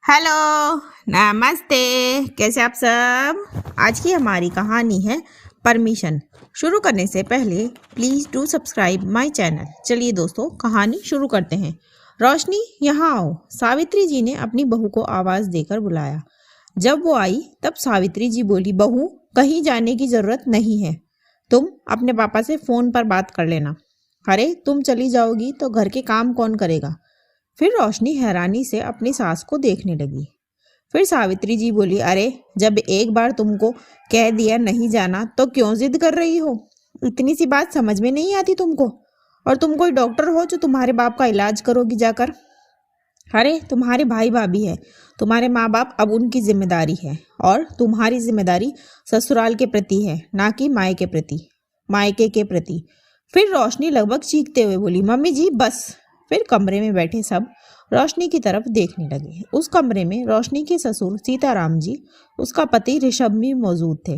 Hello, नमस्ते। कैसे आप सब। आज की हमारी कहानी है परमिशन। शुरू करने से पहले please do subscribe my channel. चलिए दोस्तों, कहानी शुरू करते हैं। रोशनी, यहाँ आओ। सावित्री जी ने अपनी बहू को आवाज़ देकर बुलाया। जब वो आई तब सावित्री जी बोली, बहू कहीं जाने की ज़रूरत नहीं है, तुम अपने पापा से फ़ोन पर बात कर लेना। अरे तुम चली जाओगी तो घर के काम कौन करेगा। फिर रोशनी हैरानी से अपनी सास को देखने लगी। फिर सावित्री जी बोली, अरे जब एक बार तुमको कह दिया नहीं जाना तो क्यों जिद कर रही हो। इतनी सी बात समझ में नहीं आती तुमको। और तुम कोई डॉक्टर हो जो तुम्हारे बाप का इलाज करोगी जाकर। अरे तुम्हारे भाई भाभी है, तुम्हारे माँ बाप, अब उनकी जिम्मेदारी है। और तुम्हारी जिम्मेदारी ससुराल के प्रति है, ना कि मायके के प्रति। फिर रोशनी लगभग चीखते हुए बोली, मम्मी जी बस। फिर कमरे में बैठे सब रोशनी की तरफ देखने लगे। उस कमरे में रोशनी के ससुर सीताराम जी, उसका पति ऋषभ भी मौजूद थे।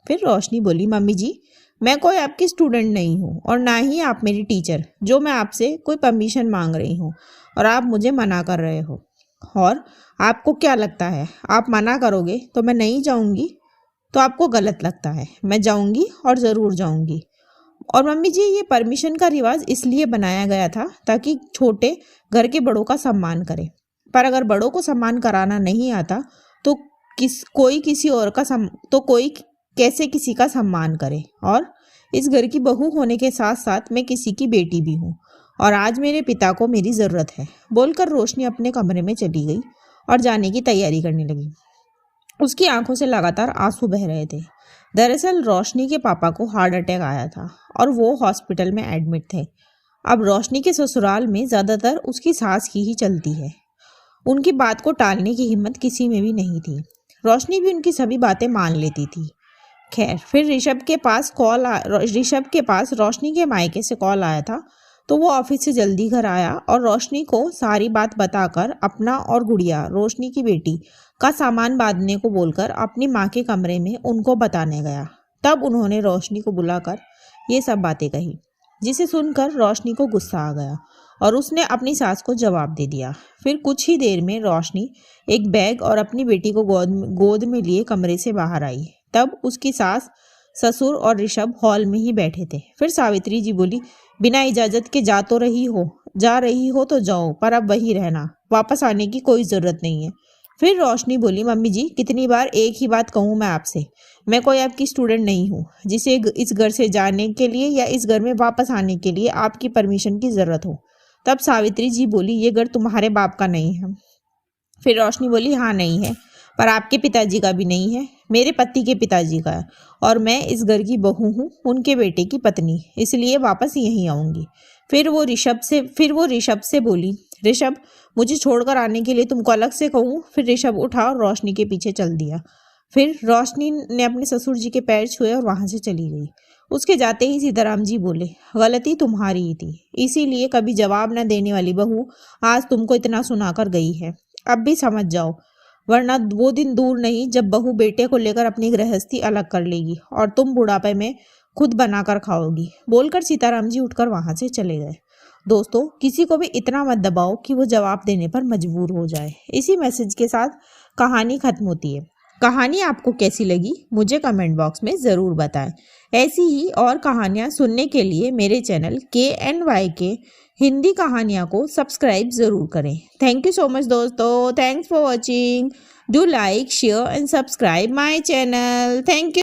फिर रोशनी बोली, मम्मी जी मैं कोई आपकी स्टूडेंट नहीं हूँ और ना ही आप मेरी टीचर जो मैं आपसे कोई परमिशन मांग रही हूँ और आप मुझे मना कर रहे हो। और आपको क्या लगता है आप मना करोगे तो मैं नहीं जाऊँगी? तो आपको गलत लगता है। मैं जाऊँगी और ज़रूर जाऊँगी। और मम्मी जी ये परमिशन का रिवाज इसलिए बनाया गया था ताकि छोटे घर के बड़ों का सम्मान करें। पर अगर बड़ों को सम्मान कराना नहीं आता तो कोई कैसे किसी का सम्मान करे। और इस घर की बहू होने के साथ साथ मैं किसी की बेटी भी हूँ और आज मेरे पिता को मेरी ज़रूरत है। बोलकर रोशनी अपने कमरे में चली गई और जाने की तैयारी करने लगी। उसकी आंखों से लगातार आंसू बह रहे थे। दरअसल रोशनी के पापा को हार्ट अटैक आया था और वो हॉस्पिटल में एडमिट थे। अब रोशनी के ससुराल में ज़्यादातर उसकी सास की ही चलती है। उनकी बात को टालने की हिम्मत किसी में भी नहीं थी। रोशनी भी उनकी सभी बातें मान लेती थी। खैर, फिर ऋषभ के पास रोशनी के मायके से कॉल आया था तो वो ऑफिस से जल्दी घर आया और रोशनी को सारी बात बताकर अपना और गुड़िया रोशनी की बेटी का सामान बांधने को बोलकर अपनी माँ के कमरे में उनको बताने गया। तब उन्होंने रोशनी को बुलाकर ये सब बातें कही, जिसे सुनकर रोशनी को गुस्सा आ गया और उसने अपनी सास को जवाब दे दिया। फिर कुछ ही देर में रोशनी एक बैग और अपनी बेटी को गोद में लिए कमरे से बाहर आई। तब उसकी सास, ससुर और ऋषभ हॉल में ही बैठे थे। फिर सावित्री जी बोली, बिना इजाजत के जा रही हो तो जाओ, पर अब वही रहना, वापस आने की कोई जरूरत नहीं है। फिर रोशनी बोली, मम्मी जी कितनी बार एक ही बात कहूँ मैं आपसे। मैं कोई आपकी स्टूडेंट नहीं हूँ जिसे इस घर से जाने के लिए या इस घर में वापस आने के लिए आपकी परमिशन की जरूरत हो। तब सावित्री जी बोली, ये घर तुम्हारे बाप का नहीं है। फिर रोशनी बोली, हाँ नहीं है, पर आपके पिताजी का भी नहीं है, मेरे पति के पिताजी का है। और मैं इस घर की बहू हूँ, उनके बेटे की पत्नी, इसलिए वापस यहीं आऊँगी। फिर वो ऋषभ से बोली, ऋषभ मुझे छोड़कर आने के लिए तुमको अलग से कहूँ। फिर ऋषभ उठा और रोशनी के पीछे चल दिया। फिर रोशनी ने अपने ससुर जी के पैर छुए और वहाँ से चली गई। उसके जाते ही सीताराम जी बोले, गलती तुम्हारी ही थी, इसीलिए कभी जवाब न देने वाली बहू आज तुमको इतना सुनाकर गई है। अब भी समझ जाओ, वरना वो दिन दूर नहीं जब बहू बेटे को लेकर अपनी गृहस्थी अलग कर लेगी और तुम बुढ़ापे में खुद बनाकर खाओगी। बोलकर सीताराम जी उठकर वहां से चले गए। दोस्तों, किसी को भी इतना मत दबाओ कि वो जवाब देने पर मजबूर हो जाए। इसी मैसेज के साथ कहानी खत्म होती है। कहानी आपको कैसी लगी मुझे कमेंट बॉक्स में ज़रूर बताएं। ऐसी ही और कहानियाँ सुनने के लिए मेरे चैनल KNYK हिंदी कहानियाँ को सब्सक्राइब ज़रूर करें। थैंक यू सो मच दोस्तों। Thanks for watching. Do like, share and subscribe my channel. Thank you.